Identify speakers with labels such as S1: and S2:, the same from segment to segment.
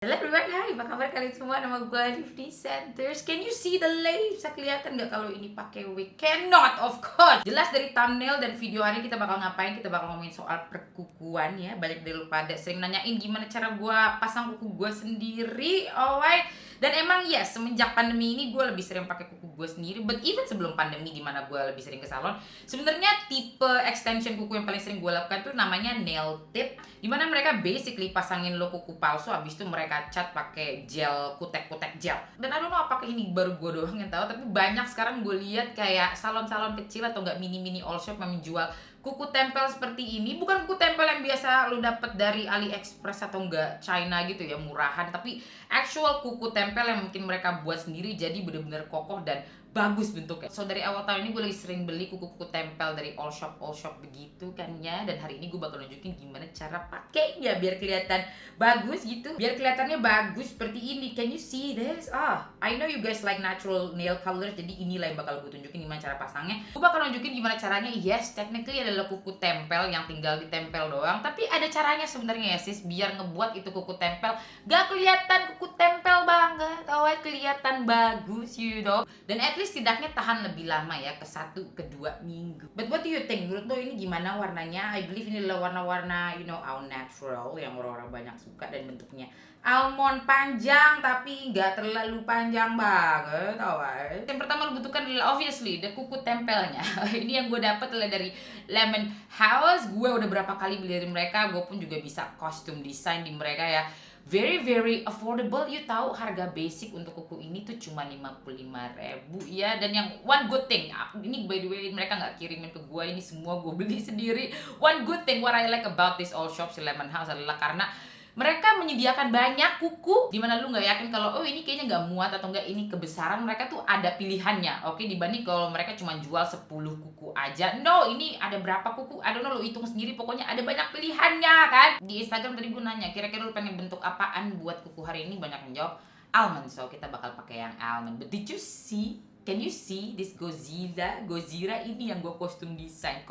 S1: Hello everyone, hai, apa kabar kalian semua? Nama gue Livni Centers. Can you see the lady? Bisa kelihatan nggak kalau ini pakai wig? Cannot, of course. Jelas dari thumbnail dan video hari ini kita bakal ngapain? Kita bakal ngomongin soal perkukuan ya. Banyak dari lu pada sering nanyain gimana cara gue pasang kuku gue sendiri. Alright. Dan emang ya semenjak pandemi ini gue lebih sering pakai kuku gue sendiri. But even sebelum pandemi dimana gue lebih sering ke salon, sebenarnya tipe extension kuku yang paling sering gue lakukan tuh namanya nail tip. Dimana mereka basically pasangin lo kuku palsu, habis itu mereka cat pakai gel, kutek-kutek gel. Dan I don't know apakah ini baru gue doang yang tahu, tapi banyak sekarang gue lihat kayak salon-salon kecil atau enggak mini-mini all shop yang menjual kuku tempel seperti ini. Bukan kuku tempel yang biasa lo dapet dari AliExpress atau enggak China gitu ya, murahan, tapi actual kuku tempel yang mungkin mereka buat sendiri, jadi bener-bener kokoh dan bagus bentuknya. So dari awal tahun ini gue lagi sering beli kuku-kuku tempel dari all shop begitu kan ya. Dan hari ini gue bakal nunjukin gimana cara pakainya biar kelihatan bagus gitu, biar kelihatannya bagus seperti ini. Can you see this? I know you guys like natural nail colors, jadi inilah yang bakal gue tunjukin gimana cara pasangnya. Gue bakal nunjukin gimana caranya. Yes, technically adalah kuku tempel yang tinggal ditempel doang, tapi ada caranya sebenarnya ya sis, biar ngebuat itu kuku tempel gak kelihatan kuku tempel banget, kelihatan bagus, you know. Dan at least tidaknya tahan lebih lama ya, ke 1-2 minggu. But what do you think? Menurut lo ini gimana warnanya? I believe ini adalah warna-warna all natural yang orang-orang banyak suka, dan bentuknya almond panjang tapi nggak terlalu panjang banget, alright. Yang pertama lo butuhkan adalah obviously the kuku tempelnya. Ini yang gue dapet adalah dari Lemon House. Gue udah berapa kali beli dari mereka, gue pun juga bisa custom design di mereka ya. Very very affordable. You tahu harga basic untuk kuku ini tuh cuma 55.000 ya. Dan yang one good thing, ini by the way mereka nggak kirimin ke gue, ini semua gue beli sendiri. One good thing what I like about this all shop si Lemon House adalah karena mereka menyediakan banyak kuku, dimana lu nggak yakin kalau ini kayaknya nggak muat atau nggak ini kebesaran. Mereka tuh ada pilihannya, oke, dibanding kalau mereka cuma jual 10 kuku aja. No, ini ada berapa kuku, I don't know, lu hitung sendiri, pokoknya ada banyak pilihannya kan. Di Instagram tadi gue nanya, kira-kira lu pengen bentuk apaan buat kuku hari ini, banyak yang jawab almond, so kita bakal pakai yang almond. But did you see? Can you see this Godzilla ini yang gue kostum desain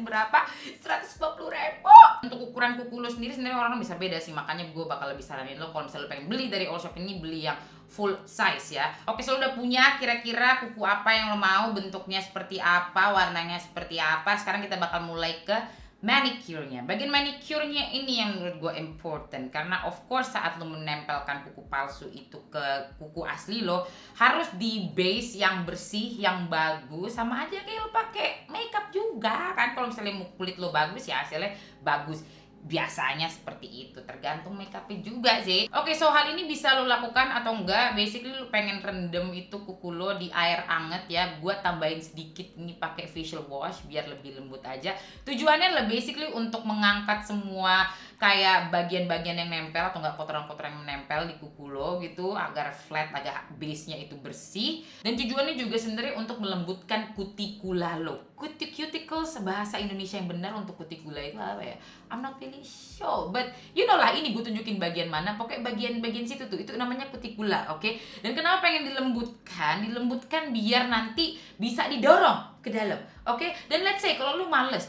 S1: berapa? 150.000. Untuk ukuran kuku lo sendiri sebenarnya orang bisa beda sih, makanya gue bakal lebih saranin lo kalau misalnya lo pengen beli dari all shop ini, beli yang full size ya. Oke, so lo udah punya kira-kira kuku apa yang lo mau, bentuknya seperti apa, warnanya seperti apa. Sekarang kita bakal mulai ke manicure-nya. Bagian manicure-nya ini yang menurut gue important, karena of course saat lo menempelkan kuku palsu itu ke kuku asli lo, harus di base yang bersih, yang bagus. Sama aja kayak lo pakai makeup juga kan, kalau misalnya kulit lo bagus ya hasilnya bagus. Biasanya seperti itu, tergantung makeupnya juga sih. Oke, so hal ini bisa lo lakukan atau enggak. Basically lo pengen rendam itu kuku lo di air anget ya. Gua tambahin sedikit ini pakai facial wash biar lebih lembut aja. Tujuannya lebih basically untuk mengangkat semua kayak bagian-bagian yang nempel atau enggak kotoran-kotoran yang menempel di kuku lo gitu, agar flat, agar base-nya itu bersih. Dan tujuannya juga sebenarnya untuk melembutkan kutikula lo. Cuticles bahasa Indonesia yang benar untuk kutikula itu apa ya? I'm not really sure, but you know lah, ini gue tunjukin bagian mana, pokoknya bagian-bagian situ tuh, itu namanya kutikula, oke? Dan kenapa pengen dilembutkan? Dilembutkan biar nanti bisa didorong ke dalam, oke? Dan let's say kalau lu males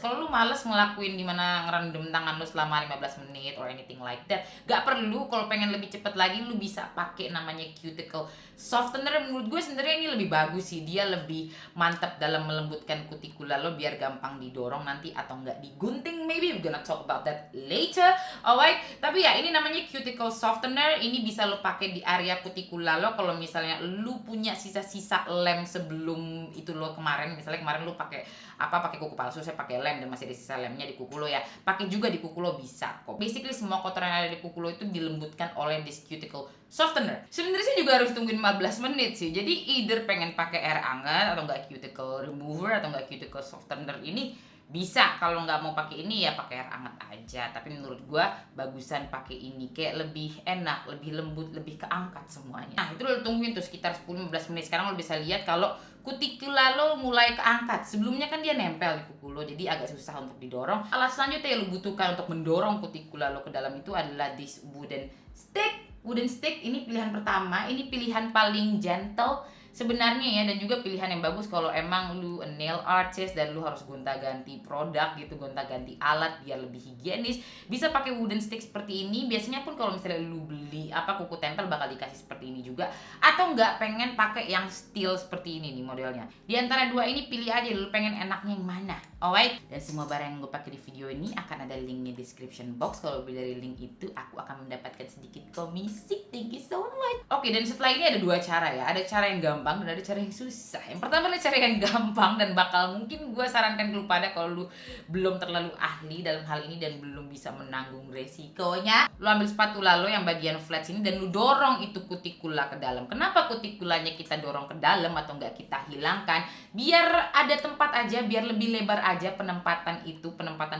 S1: ngelakuin gimana ngerendam tangan lu selama 15 menit or anything like that, gak perlu. Kalau pengen lebih cepet lagi, lu bisa pakai namanya cuticle softener. Menurut gue sebenarnya ini lebih bagus sih, dia lebih mantap dalam melembutkan kutikula lo biar gampang didorong nanti atau enggak digunting. Maybe we're gonna talk about that later, alright? Tapi ya ini namanya cuticle softener. Ini bisa lo pakai di area kutikula lo kalau misalnya lu punya sisa-sisa lem sebelum itu lo kemarin. Misalnya kemarin lu pakai kuku palsu, saya pakai lem dan masih ada sisa lemnya di kuku lo ya, pakai juga di kuku lo bisa kok. Basically semua kotoran yang ada di kuku lo itu dilembutkan oleh this cuticle softener. Sebenarnya sih juga harus tungguin 15 menit sih. Jadi either pengen pakai air hangat atau enggak cuticle remover atau enggak cuticle softener ini bisa. Kalau nggak mau pakai ini ya pakai air hangat aja. Tapi menurut gua bagusan pakai ini, kayak lebih enak, lebih lembut, lebih keangkat semuanya. Nah itu lo tungguin tuh sekitar 10-15 menit. Sekarang lo bisa lihat kalau kutikula lo mulai keangkat. Sebelumnya kan dia nempel di kuku lo, jadi agak susah untuk didorong. Alat selanjutnya yang lo butuhkan untuk mendorong kutikula lo ke dalam itu adalah this wooden stick. Wooden stick ini pilihan pertama, ini pilihan paling gentle sebenarnya ya, dan juga pilihan yang bagus kalau emang lu a nail artist dan lu harus gonta-ganti produk gitu, gonta-ganti alat biar lebih higienis. Bisa pakai wooden stick seperti ini. Biasanya pun kalau misalnya lu beli kuku tempel bakal dikasih seperti ini juga. Atau enggak pengen pakai yang steel seperti ini nih modelnya. Di antara dua ini pilih aja lu pengen enaknya yang mana. Alright, dan semua barang yang gue pakai di video ini akan ada linknya di description box. Kalau lebih dari link itu aku akan mendapatkan sedikit komisi. Thank you so much. Oke, dan setelah ini ada dua cara ya. Ada cara yang gampang dan ada cara yang susah. Yang pertama adalah cara yang gampang dan bakal mungkin gue sarankan ke lu pada kalau lu belum terlalu ahli dalam hal ini dan belum bisa menanggung resikonya. Lu ambil spatula lo yang bagian flat sini dan lu dorong itu kutikula ke dalam. Kenapa kutikulanya kita dorong ke dalam atau enggak kita hilangkan? Biar ada tempat aja, biar lebih lebar aja penempatan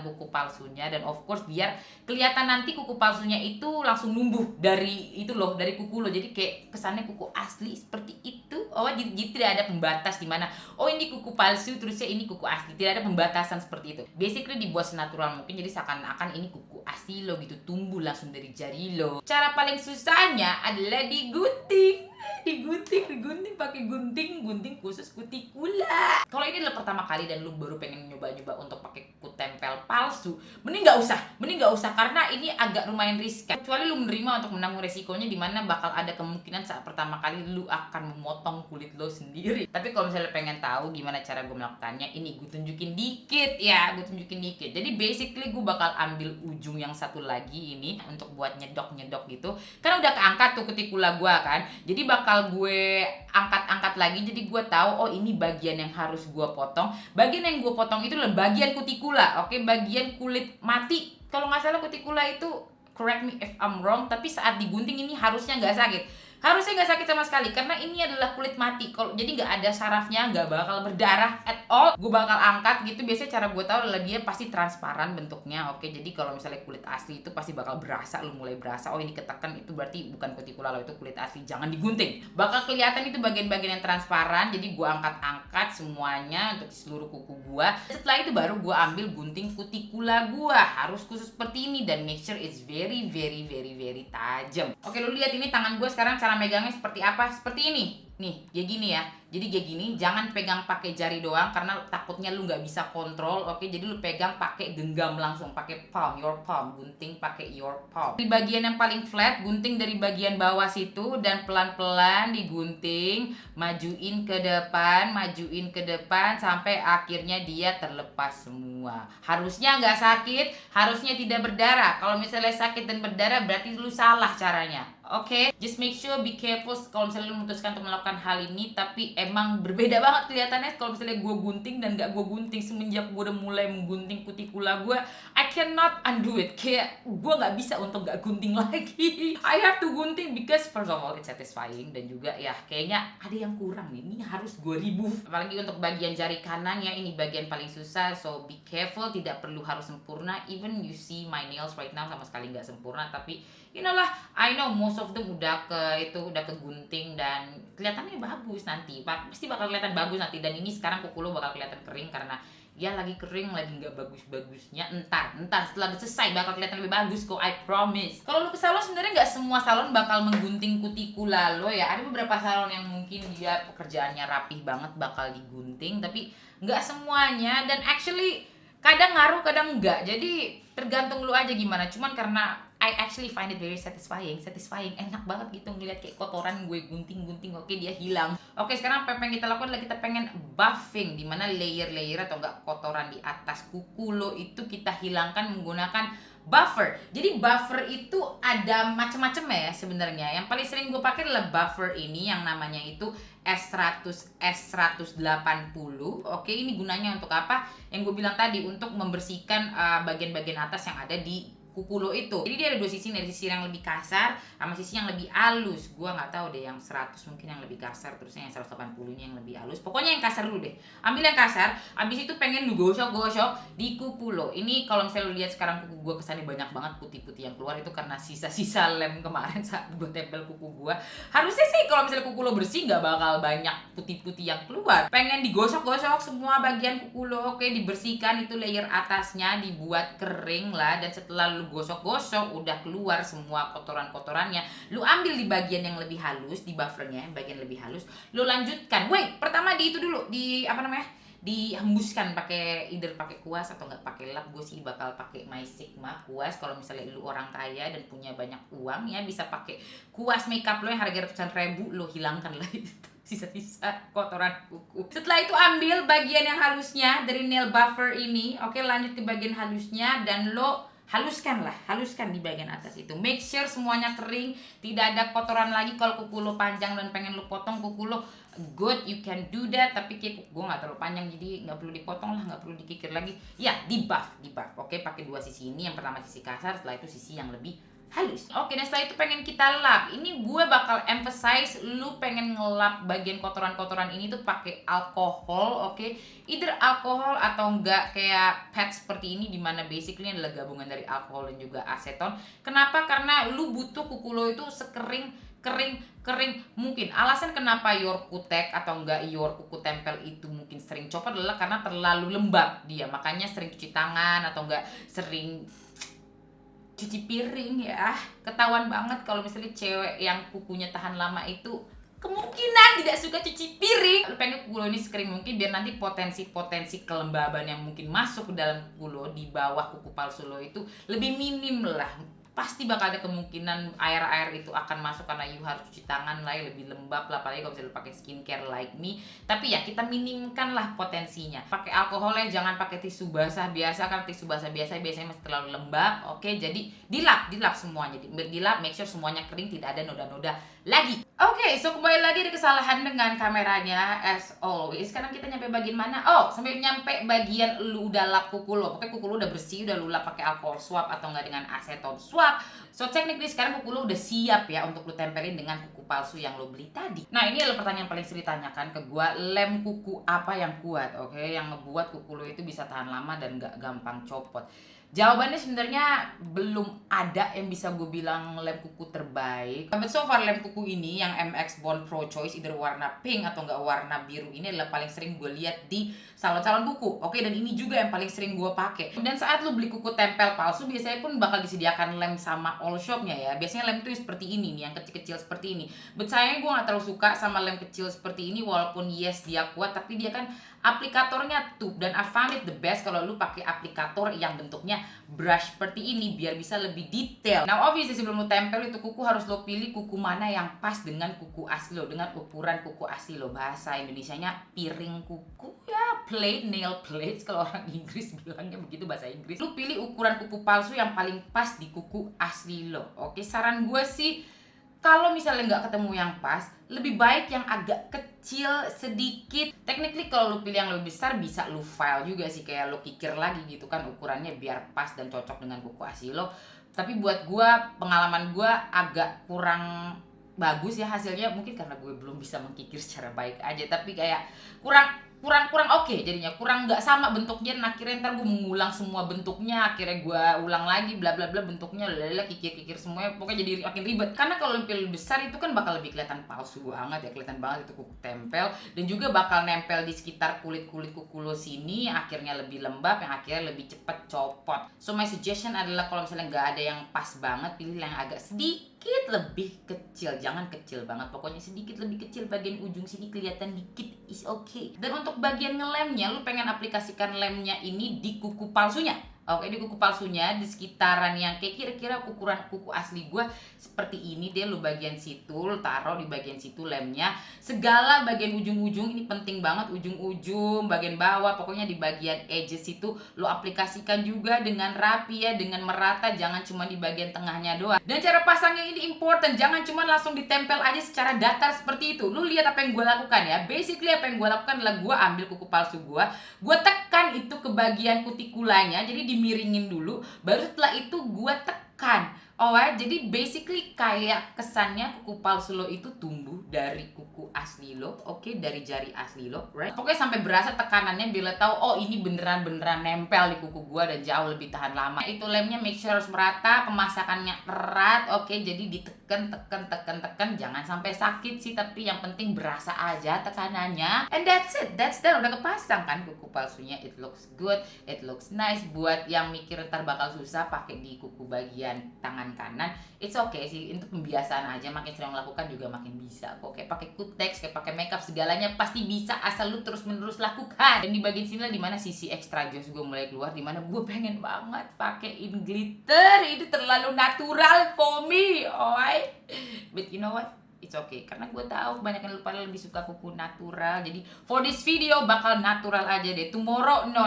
S1: kuku palsunya, dan of course biar kelihatan nanti kuku palsunya itu langsung numbuh dari itu loh, dari kuku lo. Jadi kayak kesannya kuku asli seperti itu. Oh, jadi tidak ada pembatas di mana oh ini kuku palsu terusnya ini kuku asli. Tidak ada pembatasan seperti itu. Basically dibuat senatural mungkin, jadi seakan-akan ini kuku asli lo gitu, tumbuh langsung dari jari lo. Cara paling susahnya adalah digunting pakai gunting khusus kutikula. Kalau ini adalah pertama kali dan lu baru pengen nyoba-nyoba untuk pakai kuku tempel palsu, mending nggak usah karena ini agak lumayan riskan. Kecuali lu menerima untuk menanggung resikonya, di mana bakal ada kemungkinan saat pertama kali lu akan memotong kulit lo sendiri. Tapi kalau misalnya pengen tahu gimana cara gue melakukannya, ini gue tunjukin dikit ya, Jadi basically gue bakal ambil ujung yang satu lagi ini untuk buat nyedok gitu. Karena udah keangkat tuh kutikula gue kan, jadi bakal gue angkat lagi. Jadi gue tahu oh ini bagian yang harus gue potong. Bagian yang gue potong itu adalah bagian kutikula. Oke, bagian kulit mati. Kalau nggak salah kutikula itu, correct me if I'm wrong, tapi saat digunting ini harusnya nggak sakit. Harusnya nggak sakit sama sekali karena ini adalah kulit mati. Kalau jadi nggak ada sarafnya, nggak bakal berdarah at all. Gue bakal angkat gitu. Biasanya cara gue tahu adalah dia pasti transparan bentuknya. Oke, jadi kalau misalnya kulit asli itu pasti bakal berasa. Lu mulai berasa oh ini ketekan, itu berarti bukan kutikula lo, itu kulit asli. Jangan digunting. Bakal kelihatan itu bagian-bagian yang transparan. Jadi gue angkat semuanya untuk seluruh kuku gue. Setelah itu baru gue ambil gunting kutikula gue. Harus khusus seperti ini dan make sure it's very tajam. Oke, lu lihat ini tangan gue sekarang cara megangnya seperti apa? Seperti ini. Nih, kayak gini ya. Jadi kayak gini, jangan pegang pakai jari doang karena takutnya lu nggak bisa kontrol. Oke, jadi lu pegang pakai genggam langsung, pakai palm, your palm, gunting pakai your palm. Di bagian yang paling flat, gunting dari bagian bawah situ dan pelan-pelan digunting, majuin ke depan sampai akhirnya dia terlepas semua. Harusnya nggak sakit, harusnya tidak berdarah. Kalau misalnya sakit dan berdarah berarti lu salah caranya. Oke, just make sure be careful kalau misalnya lu memutuskan untuk melakukan hal ini, tapi emang berbeda banget kelihatannya kalau misalnya gue gunting dan gak gue gunting. Semenjak gue udah mulai menggunting kutikula gue, I cannot undo it. Kayak gue gak bisa untuk gak gunting lagi. I have to gunting because first of all it's satisfying, dan juga ya kayaknya ada yang kurang nih, ini harus gue remove. Apalagi untuk bagian jari kanan ya, ini bagian paling susah, so be careful. Tidak perlu harus sempurna. Even you see my nails right now sama sekali gak sempurna, tapi you know lah, I know most of them udah kegunting dan kelihatannya bagus nanti. Pasti bakal kelihatan bagus nanti. Dan ini sekarang kuku lo bakal kelihatan kering karena ya lagi kering, lagi nggak bagus-bagusnya. Entar setelah udah selesai bakal kelihatan lebih bagus kok, I promise. Kalau lu ke salon, sebenarnya nggak semua salon bakal menggunting kutikula lo ya. Ada beberapa salon yang mungkin dia pekerjaannya rapih banget bakal digunting, tapi nggak semuanya. Dan actually kadang ngaruh kadang enggak, jadi tergantung lu aja gimana. Cuman karena I actually find it very satisfying, enak banget gitu ngeliat kayak kotoran gue gunting, oke dia hilang. Oke, sekarang apa yang kita lakukan adalah kita pengen buffing, dimana layer atau enggak kotoran di atas kuku lo itu kita hilangkan menggunakan buffer. Jadi buffer itu ada macam-macam ya sebenarnya. Yang paling sering gue pakai adalah buffer ini yang namanya itu S100 S180. Oke, ini gunanya untuk apa? Yang gue bilang tadi, untuk membersihkan bagian-bagian atas yang ada di kuku lo itu. Jadi dia ada dua sisi, dari sisi yang lebih kasar sama sisi yang lebih halus. Gua nggak tahu deh, yang 100 mungkin yang lebih kasar, terusnya yang 180-nya yang lebih halus. Pokoknya yang kasar dulu deh. Ambil yang kasar, abis itu pengen lu gosok di kuku lo. Ini kalau misalnya lu lihat sekarang kuku gua kesannya banyak banget putih-putih yang keluar, itu karena sisa-sisa lem kemarin saat gua tempel kuku gua. Harusnya sih kalau misalnya kuku lo bersih nggak bakal banyak putih-putih yang keluar. Pengen digosok-gosok semua bagian kuku lo, oke, dibersihkan itu layer atasnya, dibuat kering lah. Dan setelah lu lu gosok-gosok, udah keluar semua kotoran-kotorannya, lu ambil di bagian yang lebih halus, di buffernya, bagian lebih halus, lu lanjutkan. Wait, pertama di itu dulu, di apa namanya? Dihembuskan pakai either pakai kuas atau nggak pakai lap. Gue sih bakal pakai My Sigma kuas. Kalau misalnya lu orang kaya dan punya banyak uang ya, bisa pakai kuas makeup lo yang harga ratusan ribu, lo hilangkan lah itu sisa-sisa kotoran kuku. Setelah itu ambil bagian yang halusnya dari nail buffer ini, oke, lanjut ke bagian halusnya dan lo haluskan di bagian atas itu. Make sure semuanya kering, tidak ada kotoran lagi. Kalau kuku lo panjang dan pengen lo potong kuku lo, good, you can do that. Tapi kayak gue nggak terlalu panjang, jadi nggak perlu dipotong lah, nggak perlu dikikir lagi. Ya, di buff. Oke, pakai dua sisi ini. Yang pertama sisi kasar, setelah itu sisi yang lebih halus. Oke, dan setelah itu pengen kita lap. Ini gue bakal emphasize, lu pengen ngelap bagian kotoran-kotoran ini tuh pakai alkohol, oke? Either alkohol atau enggak kayak pad seperti ini, dimana basically adalah gabungan dari alkohol dan juga aseton. Kenapa? Karena lu butuh kuku lo itu sekering mungkin. Alasan kenapa your kutek atau enggak your kuku tempel itu mungkin sering copot adalah karena terlalu lembab dia. Makanya sering cuci tangan atau enggak sering cuci piring ya. Ketahuan banget kalau misalnya cewek yang kukunya tahan lama itu kemungkinan tidak suka cuci piring. Lu pengen kuku lo ini sekering mungkin biar nanti potensi kelembaban yang mungkin masuk ke dalam kuku lo di bawah kuku palsu lo itu lebih minim lah. Pasti bakal ada kemungkinan air-air itu akan masuk karena you harus cuci tangan lah, lebih lembab lah, apalagi kalau misalnya pakai skincare like me. Tapi ya kita minimkan lah potensinya. Pakai alkoholnya, jangan pakai tisu basah biasa, kan tisu basah biasanya masih terlalu lembab. Oke, jadi dilap semuanya. Dilap, make sure semuanya kering, tidak ada noda-noda lagi. Oke, so kembali lagi ada kesalahan dengan kameranya as always. Sekarang kita nyampe bagian mana? Oh, sampai nyampe bagian lu udah lap kuku lo. Pokoknya kuku lo udah bersih, udah lu lap pakai alkohol swab atau enggak dengan aseton swab. So technically sekarang kuku lo udah siap ya untuk lu tempelin dengan kuku palsu yang lo beli tadi. Nah, ini adalah pertanyaan paling sering ditanyakan ke gua, lem kuku apa yang kuat, oke? Yang ngebuat kuku lo itu bisa tahan lama dan gak gampang copot. Jawabannya sebenarnya belum ada yang bisa gue bilang lem kuku terbaik. But so far lem kuku ini yang MX Bond Pro Choice, either warna pink atau enggak warna biru, ini adalah paling sering gue lihat di salon-salon kuku. Oke, dan ini juga yang paling sering gue pakai. Dan saat lu beli kuku tempel palsu, biasanya pun bakal disediakan lem sama all shopnya ya. Biasanya lem itu seperti ini nih, yang kecil-kecil seperti ini. But sayangnya gue gak terlalu suka sama lem kecil seperti ini, walaupun yes dia kuat, tapi dia kan aplikatornya tube, dan I found it the best kalau lu pakai aplikator yang bentuknya brush seperti ini biar bisa lebih detail. Nah, obviously sebelum lu tempel itu kuku harus lo pilih kuku mana yang pas dengan kuku asli lo, dengan ukuran kuku asli lo. Bahasa Indonesianya piring kuku ya, plate, nail plates kalau orang Inggris bilangnya begitu, bahasa Inggris. Lu pilih ukuran kuku palsu yang paling pas di kuku asli lo. Oke, saran gue sih kalau misalnya nggak ketemu yang pas, lebih baik yang agak kecil sedikit. Technically kalau lu pilih yang lebih besar bisa lu file juga sih, kayak lu kikir lagi gitu kan ukurannya biar pas dan cocok dengan kuku asli lo. Tapi buat gua, pengalaman gua agak kurang bagus ya hasilnya, mungkin karena gue belum bisa mengkikir secara baik aja, tapi kayak kurang oke jadinya, kurang nggak sama bentuknya. Dan akhirnya ntar gue mengulang semua bentuknya, akhirnya gue ulang lagi bla bla bla bentuknya, kikir semuanya, pokoknya jadi makin ribet. Karena kalau lebih besar itu kan bakal lebih kelihatan palsu banget ya, kelihatan banget itu kuku tempel, dan juga bakal nempel di sekitar kulit kuku lo sini, yang akhirnya lebih lembab, yang akhirnya lebih cepet copot. So my suggestion adalah kalau misalnya nggak ada yang pas banget, pilih yang agak sedikit lebih kecil, jangan kecil banget, pokoknya sedikit lebih kecil, bagian ujung sini kelihatan dikit is okay. Dan untuk bagian ngelemnya, lu pengen aplikasikan lemnya ini di kuku palsunya. Oke, di kuku palsunya, di sekitaran yang kayak kira-kira ukuran kuku asli gue seperti ini deh. Lu bagian situ, lu taruh di bagian situ lemnya. Segala bagian ujung-ujung, ini penting banget, ujung-ujung, bagian bawah, pokoknya di bagian edges itu lu aplikasikan juga dengan rapi ya, dengan merata, jangan cuma di bagian tengahnya doang. Dan cara pasangnya ini important, jangan cuma langsung ditempel aja secara datar seperti itu. Lu lihat apa yang gue lakukan ya. Basically apa yang gue lakukan adalah gue ambil kuku palsu gue tekan itu ke bagian kutikulanya, jadi dimiringin dulu, baru setelah itu gue tekan. Jadi basically kayak kesannya kuku palsu lo itu tumbuh dari kuku asli lo, dari jari asli lo, right? Pokoknya sampai berasa tekanannya, bila tahu ini beneran nempel di kuku gue dan jauh lebih tahan lama. Itu lemnya make sure harus merata, pemasakannya erat, jadi ditekan tekan, jangan sampai sakit sih, tapi yang penting berasa aja tekanannya, and that's it, that's done. Udah kepasang kan kuku palsunya, it looks good, it looks nice. Buat yang mikir ntar bakal susah pakai di kuku bagian tangan kanan, it's okay sih, untuk pembiasaan aja, makin sering melakukan juga makin bisa kok. Kayak pakai kutex, kayak pakai makeup, segalanya pasti bisa asal lu terus menerus lakukan. Dan di bagian sini lah dimana sisi extra joss gue mulai keluar, dimana gue pengen banget pakein glitter, itu terlalu natural for me, alright. But you know what? It's okay, karena gue tahu kebanyakan lu pada lebih suka kuku natural. Jadi for this video bakal natural aja deh. Tomorrow no,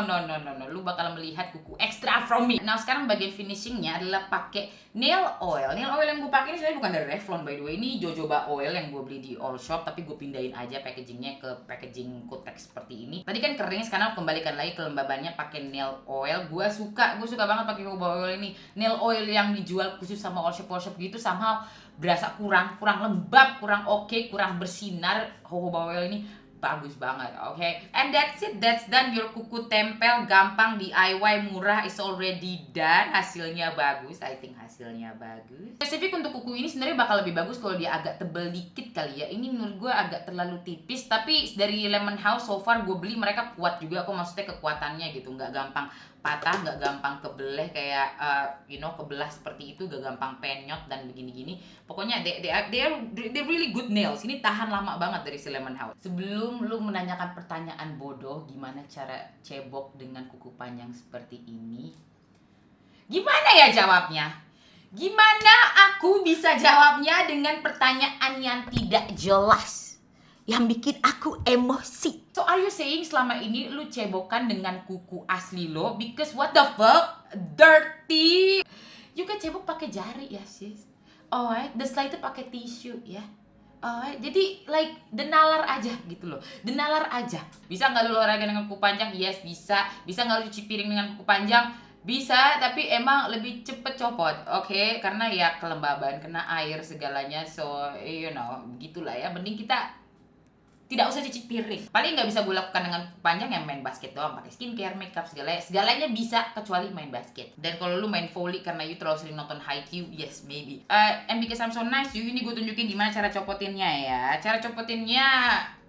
S1: lu bakal melihat kuku extra from me. Nah sekarang bagian finishingnya adalah pakai nail oil. Nail oil yang gue pakai ini sebenarnya bukan dari Revlon by the way. Ini jojoba oil yang gue beli di all shop, tapi gue pindahin aja packagingnya ke packaging kotex seperti ini. Tadi kan kering, sekarang kembalikan lagi kelembabannya pakai nail oil. Gue suka banget pakai jojoba oil ini. Nail oil yang dijual khusus sama all shop gitu somehow berasa kurang lembab, kurang oke, kurang bersinar. Jojoba oil ini bagus banget, oke? And that's it, that's done. Your kuku tempel gampang, DIY, murah, is already done. Hasilnya bagus, I think hasilnya bagus. Spesifik untuk kuku ini sebenarnya bakal lebih bagus kalau dia agak tebel dikit kali ya. Ini menurut gue agak terlalu tipis, tapi dari Lemon House so far gue beli mereka kuat juga kok, maksudnya kekuatannya gitu, nggak gampang patah, nggak gampang kebeleh kayak kebelah seperti itu, gak gampang penyot dan begini-gini. Pokoknya they really good nails. Ini tahan lama banget dari si Lemon House. Sebelum lu menanyakan pertanyaan bodoh, gimana cara cebok dengan kuku panjang seperti ini? Gimana ya jawabnya? Gimana aku bisa jawabnya dengan pertanyaan yang tidak jelas, yang bikin aku emosi? So are you saying selama ini lu cebokan dengan kuku asli lo? Because what the fuck? Dirty. You kan cebok pakai jari ya sis. Alright, the setelah itu pakai tisu ya. Alright, jadi like denalar aja gitu loh. Denalar aja. Bisa nggak lu olahraga dengan kuku panjang? Yes, bisa. Bisa nggak lu cuci piring dengan kuku panjang? Bisa, tapi emang lebih cepet copot, oke? Karena ya kelembaban, kena air segalanya, so you know, gitulah ya. Mending kita tidak usah cuci piring. Paling nggak bisa gue lakukan dengan panjang yang main basket doang, pakai skincare, makeup, segalanya bisa kecuali main basket. Dan kalau lu main volley karena you terlalu sering nonton Haikyuu, yes maybe. And because I'm so nice, ini gue tunjukin gimana cara copotinnya ya. Cara copotinnya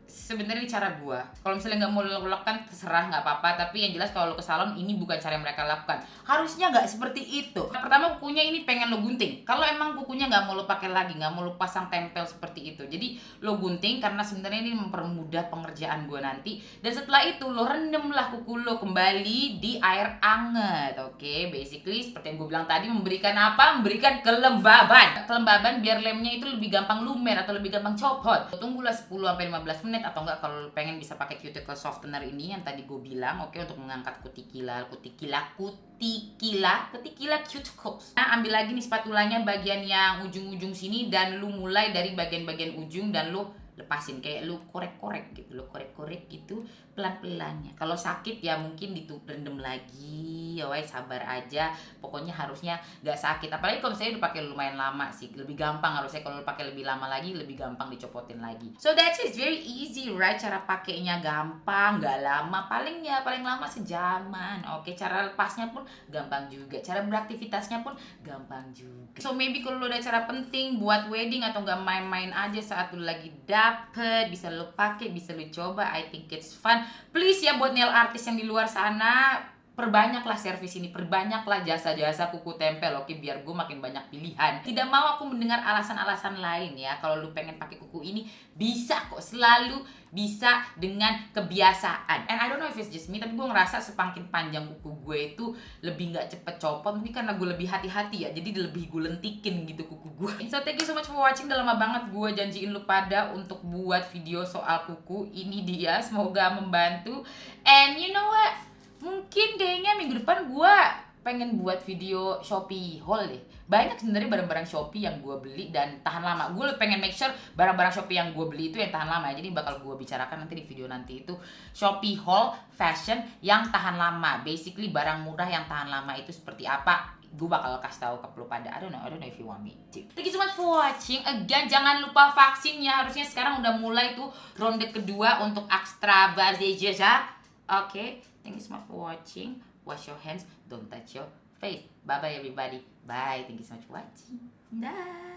S1: sebenarnya ini cara gua. Kalau misalnya nggak mau lo lakukan terserah, nggak apa-apa. Tapi yang jelas kalau lo ke salon ini bukan cara yang mereka lakukan. Harusnya nggak seperti itu. Pertama kukunya ini pengen lo gunting. Kalau emang kukunya nggak mau lo pakai lagi, nggak mau lo pasang tempel seperti itu, jadi lo gunting karena sebenarnya ini mempermudah pengerjaan gua nanti. Dan setelah itu lo rendam lah kuku lo kembali di air anget. Oke, basically seperti yang gue bilang tadi, memberikan apa? Memberikan kelembaban. Kelembaban biar lemnya itu lebih gampang lumer atau lebih gampang copot. Tunggulah 10-15 menit, atau enggak kalau pengen bisa pakai cuticle softener ini yang tadi gue bilang, oke, untuk mengangkat kutikula cuticles. Nah, ambil lagi nih spatulanya bagian yang ujung-ujung sini, dan lu mulai dari bagian-bagian ujung dan lu lepasin, kayak lu korek-korek gitu, lu korek-korek gitu pelan-pelannya. Kalau sakit ya mungkin direndam lagi, ya sabar aja. Pokoknya harusnya nggak sakit. Apalagi kalau misalnya udah pakai lumayan lama sih, lebih gampang harusnya. Kalau pakai lebih lama lagi, lebih gampang dicopotin lagi. So that's it, very easy, right? Cara pakainya gampang, nggak lama. Paling lama sejaman. Oke, cara lepasnya pun gampang juga. Cara beraktivitasnya pun gampang juga. So maybe kalau lo ada cara penting buat wedding atau nggak main-main aja saat lo lagi dapet, bisa lo pakai, bisa lo coba. I think it's fun. Please ya, buat nail artist yang di luar sana, perbanyaklah servis ini, perbanyaklah jasa-jasa kuku tempel, oke, biar gue makin banyak pilihan. Tidak mau aku mendengar alasan-alasan lain ya. Kalau lu pengen pakai kuku ini, bisa kok, selalu bisa dengan kebiasaan. And I don't know if it's just me, tapi gue ngerasa semakin panjang kuku gue itu lebih nggak cepet copot. Mungkin karena gue lebih hati-hati ya, jadi lebih gue lentikin gitu kuku gue. So thank you so much for watching. Udah lama banget gue janjiin lu pada untuk buat video soal kuku. Ini dia, semoga membantu. And you know what? Mungkin kayaknya minggu depan gue pengen buat video Shopee haul deh. Banyak sebenarnya barang-barang Shopee yang gue beli dan tahan lama. Gue pengen make sure barang-barang Shopee yang gue beli itu yang tahan lama ya. Jadi bakal gue bicarakan nanti di video nanti itu Shopee haul fashion yang tahan lama. Basically barang murah yang tahan lama itu seperti apa, gue bakal kasih tahu ke lu pada. I don't know if you want me to. Thank you so much for watching. Again, jangan lupa vaksinnya. Harusnya sekarang udah mulai tuh ronde kedua untuk AstraZeneca. Oke. Thank you so much for watching. Wash your hands, don't touch your face. Bye bye everybody. Bye. Thank you so much for watching. Bye.